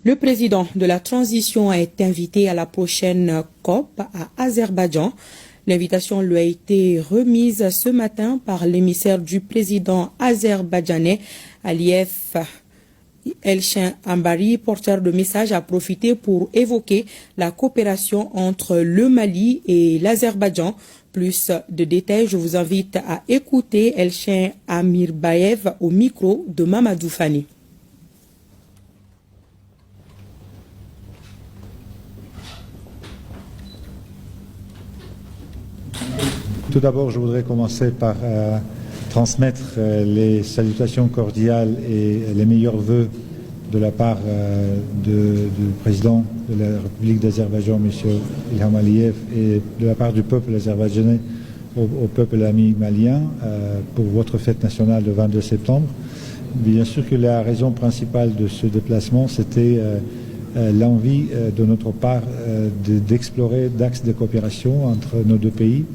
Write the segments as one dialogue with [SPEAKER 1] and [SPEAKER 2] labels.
[SPEAKER 1] Le président de la transition est invité à la prochaine COP à Azerbaïdjan. L'invitation lui a été remise ce matin par l'émissaire du président azerbaïdjanais, Aliyev Elchin Ambari, porteur de message, a profité pour évoquer la coopération entre le Mali et l'Azerbaïdjan. Plus de détails, je vous invite à écouter Elchin Amirbayev au micro de Mamadou Fani.
[SPEAKER 2] Tout d'abord, je voudrais commencer par transmettre les salutations cordiales et les meilleurs vœux de la part du président de la République d'Azerbaïdjan, M. Ilham Aliyev, et de la part du peuple azerbaïdjanais au peuple ami malien pour votre fête nationale le 22 septembre. Bien sûr que la raison principale de ce déplacement, c'était l'envie de notre part d'explorer d'axes de coopération entre nos deux pays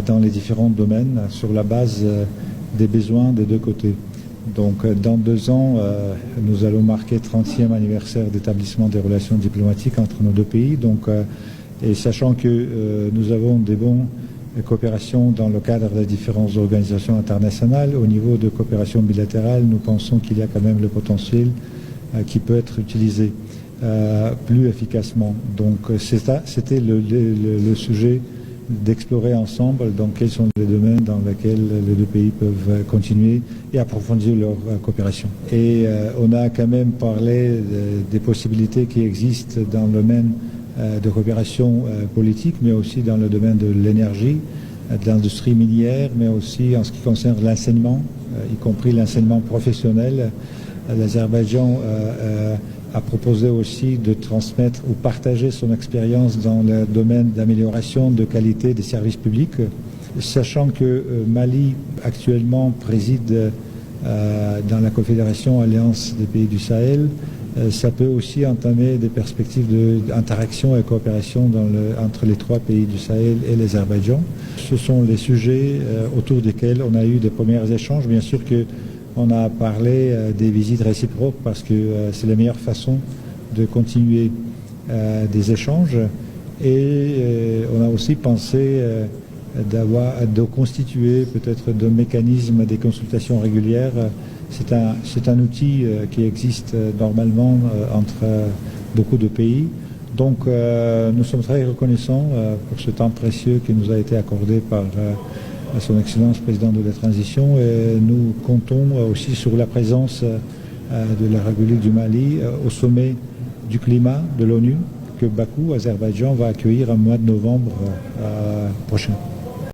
[SPEAKER 2] dans les différents domaines sur la base des besoins des deux côtés. Donc dans 2 ans, nous allons marquer le 30e anniversaire d'établissement des relations diplomatiques entre nos deux pays. Donc, et sachant que nous avons des bonnes coopérations dans le cadre des différentes organisations internationales, au niveau de coopération bilatérale, nous pensons qu'il y a quand même le potentiel qui peut être utilisé plus efficacement. Donc c'était le sujet d'explorer ensemble dans quels sont les domaines dans lesquels les deux pays peuvent continuer et approfondir leur coopération. Et on a quand même parlé des possibilités qui existent dans le domaine de coopération politique, mais aussi dans le domaine de l'énergie, de l'industrie minière, mais aussi en ce qui concerne l'enseignement, y compris l'enseignement professionnel. L'Azerbaïdjan a proposé aussi de transmettre ou partager son expérience dans le domaine d'amélioration de qualité des services publics, sachant que Mali actuellement préside dans la Confédération Alliance des pays du Sahel. Ça peut aussi entamer des perspectives d'interaction et coopération entre les 3 pays du Sahel et l'Azerbaïdjan. Ce sont les sujets autour desquels on a eu des premiers échanges. Bien sûr que on a parlé des visites réciproques parce que c'est la meilleure façon de continuer des échanges. Et on a aussi pensé de constituer peut-être de mécanismes des consultations régulières. C'est un outil qui existe normalement entre beaucoup de pays. Donc nous sommes très reconnaissants pour ce temps précieux qui nous a été accordé par Son Excellence président de la transition, et nous comptons aussi sur la présence de la République du Mali au sommet du climat de l'ONU que Bakou, Azerbaïdjan, va accueillir en mois de novembre prochain.